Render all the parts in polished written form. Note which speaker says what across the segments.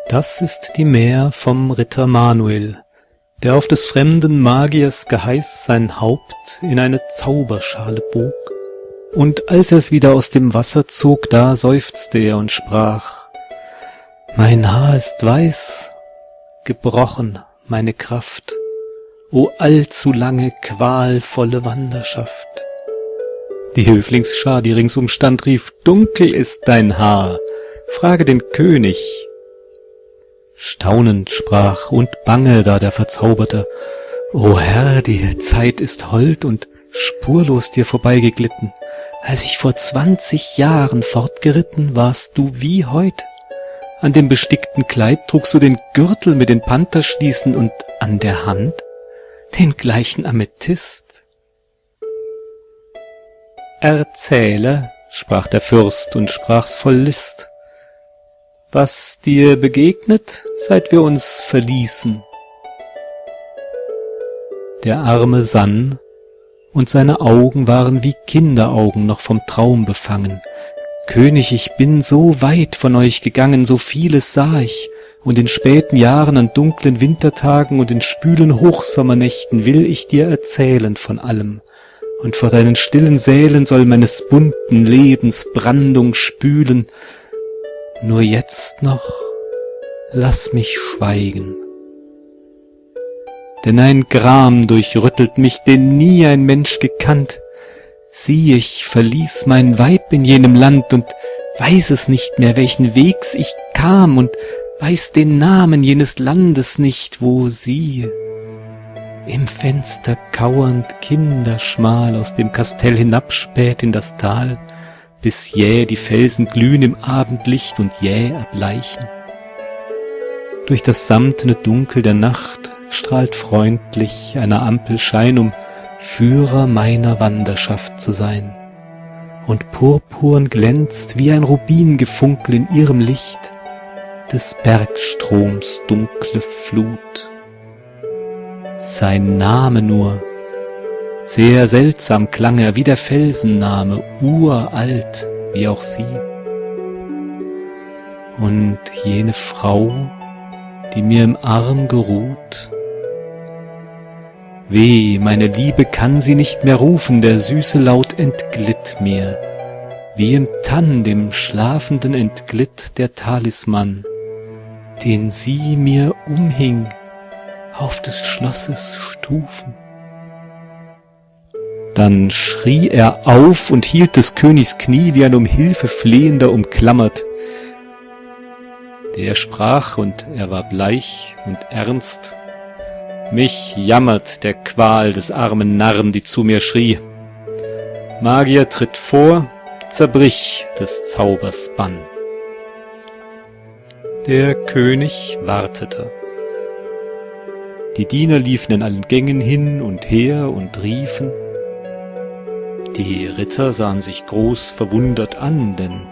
Speaker 1: Das ist die Mär vom Ritter Manuel, der auf des fremden Magiers Geheiß sein Haupt in eine Zauberschale bog, und als er's wieder aus dem Wasser zog, da seufzte er und sprach: »Mein Haar ist weiß, gebrochen meine Kraft, o allzu lange qualvolle Wanderschaft.« Die Höflingsschar, die ringsum stand, rief: »Dunkel ist dein Haar, frage den König.« Staunend sprach und bange da der Verzauberte: »O Herr, die Zeit ist hold und spurlos dir vorbeigeglitten. Als ich vor 20 Jahren fortgeritten, warst du wie heut. An dem bestickten Kleid trugst du den Gürtel mit den Pantherschließen und an der Hand den gleichen Amethyst.« »Erzähle«, sprach der Fürst und sprach's voll List, »was dir begegnet, seit wir uns verließen.« Der Arme sann, und seine Augen waren wie Kinderaugen noch vom Traum befangen. »König, ich bin so weit von euch gegangen, so vieles sah ich, und in späten Jahren an dunklen Wintertagen und in schwülen Hochsommernächten will ich dir erzählen von allem, und vor deinen stillen Sälen soll meines bunten Lebens Brandung spülen. Nur jetzt noch lass mich schweigen. Denn ein Gram durchrüttelt mich, den nie ein Mensch gekannt. Sieh, ich verließ mein Weib in jenem Land und weiß es nicht mehr, welchen Wegs ich kam, und weiß den Namen jenes Landes nicht, wo sie im Fenster kauernd kinderschmal aus dem Kastell hinabspäht in das Tal, bis jäh die Felsen glühen im Abendlicht und jäh erbleichen. Durch das samtene Dunkel der Nacht strahlt freundlich einer Ampel Schein, um Führer meiner Wanderschaft zu sein, und purpurn glänzt wie ein Rubingefunkel in ihrem Licht des Bergstroms dunkle Flut. Sein Name nur, sehr seltsam klang er, wie der Felsenname, uralt wie auch sie. Und jene Frau, die mir im Arm geruht, weh, meine Liebe kann sie nicht mehr rufen, der süße Laut entglitt mir, wie im Tann dem Schlafenden entglitt der Talisman, den sie mir umhing auf des Schlosses Stufen. Dann schrie er auf und hielt des Königs Knie wie ein um Hilfe Flehender umklammert. Der sprach, und er war bleich und ernst: »Mich jammert der Qual des armen Narren, die zu mir schrie. Magier, tritt vor, zerbrich des Zaubers Bann.« Der König wartete. Die Diener liefen in allen Gängen hin und her und riefen. Die Ritter sahen sich groß verwundert an, denn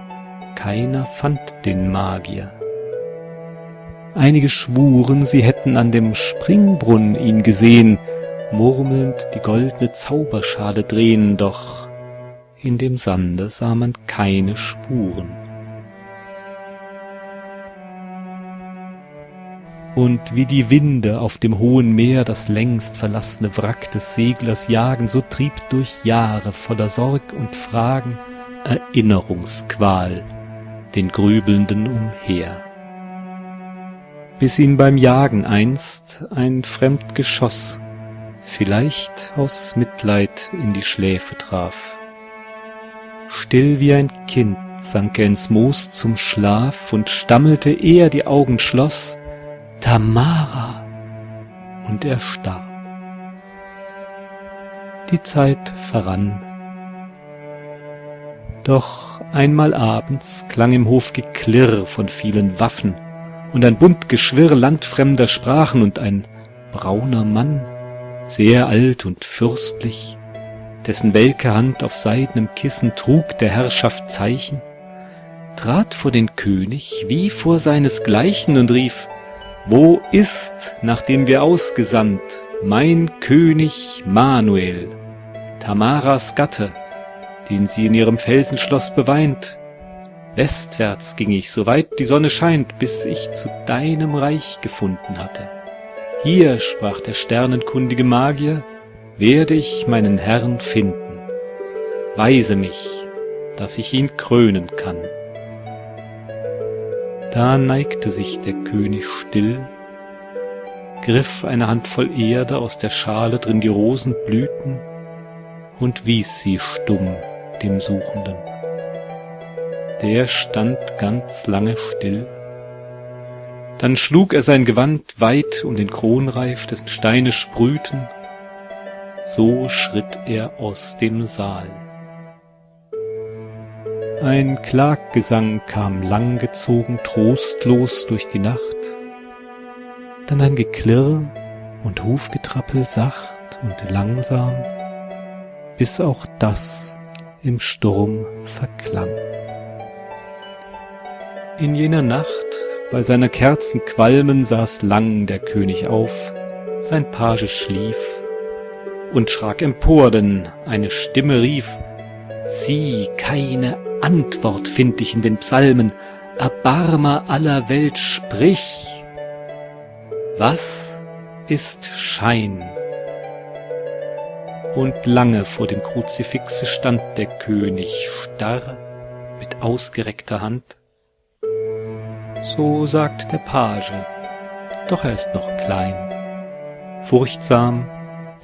Speaker 1: keiner fand den Magier. Einige schwuren, sie hätten an dem Springbrunnen ihn gesehen, murmelnd die goldene Zauberschale drehen, doch in dem Sande sah man keine Spuren. Und wie die Winde auf dem hohen Meer das längst verlassene Wrack des Seglers jagen, so trieb durch Jahre voller Sorg und Fragen Erinnerungsqual den Grübelnden umher. Bis ihn beim Jagen einst ein fremd Geschoss, vielleicht aus Mitleid, in die Schläfe traf. Still wie ein Kind sank er ins Moos zum Schlaf und stammelte, ehe er die Augen schloss: »Tamara«, und er starb. Die Zeit verrann. Doch einmal abends klang im Hof Geklirr von vielen Waffen und ein bunt Geschwirr landfremder Sprachen, und ein brauner Mann, sehr alt und fürstlich, dessen welke Hand auf seidenem Kissen trug der Herrschaft Zeichen, trat vor den König wie vor seinesgleichen und rief: »Wo ist, nachdem wir ausgesandt, mein König Manuel, Tamaras Gatte, den sie in ihrem Felsenschloss beweint? Westwärts ging ich, soweit die Sonne scheint, bis ich zu deinem Reich gefunden hatte. Hier, sprach der sternenkundige Magier, werde ich meinen Herrn finden. Weise mich, dass ich ihn krönen kann. Da neigte sich der König still, griff eine Handvoll Erde aus der Schale, drin die Rosen blühten, und wies sie stumm dem Suchenden. Der stand ganz lange still. Dann schlug er sein Gewand weit um den Kronreif, dessen Steine sprühten. So schritt er aus dem Saal. Ein Klaggesang kam langgezogen, trostlos durch die Nacht. Dann ein Geklirr und Hufgetrappel sacht und langsam, bis auch das im Sturm verklang. In jener Nacht, bei seiner Kerzen Qualmen, saß lang der König auf, sein Page schlief und schrak empor, denn eine Stimme rief: »Sieh, keine Antwort find ich in den Psalmen, Erbarmer aller Welt, sprich! Was ist Schein?« Und lange vor dem Kruzifixe stand der König starr, mit ausgereckter Hand. So sagt der Page, doch er ist noch klein, furchtsam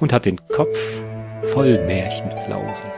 Speaker 1: und hat den Kopf voll Märchenflausen.